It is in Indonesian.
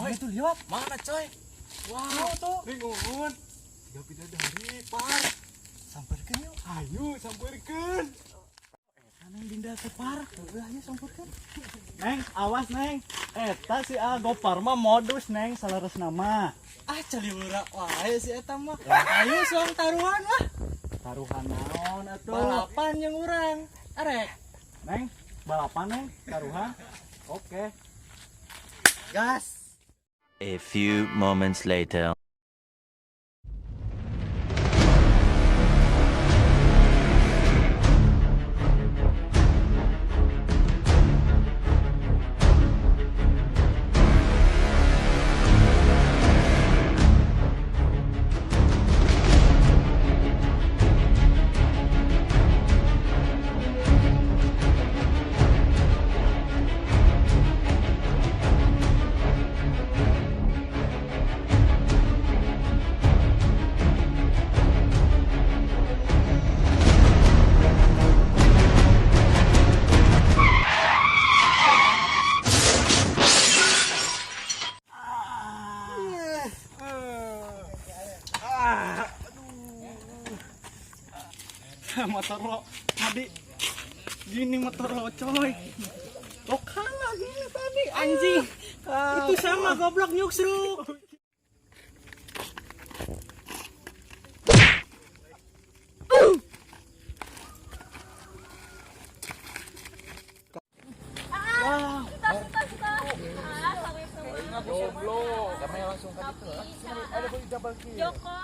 coy. Itu lihat. Mana coy? Wow tuh. Nih ngomong. Tiga bidadari, par. Samperkeun yuk. Ayo sampeurkeun. Neng Dinda teh par. Ayo samperkeun. Neng, awas Neng. Eta si Gopar mah modus Neng, salares nama. Ah caliwara wae si eta mah. Ayo soang taruhan lah. Taruhan naon atuh? Balapan yang urang. Arek. Neng, balapan Neng, taruhan. Oke. Gas. A few moments later. Motor lo, tadi gini motor lo coy. Lo kalah gini tadi anjing. Itu sama goblok nyuksruk. Goblok. Kami langsung ke situ. Ada beli double kill. Joko.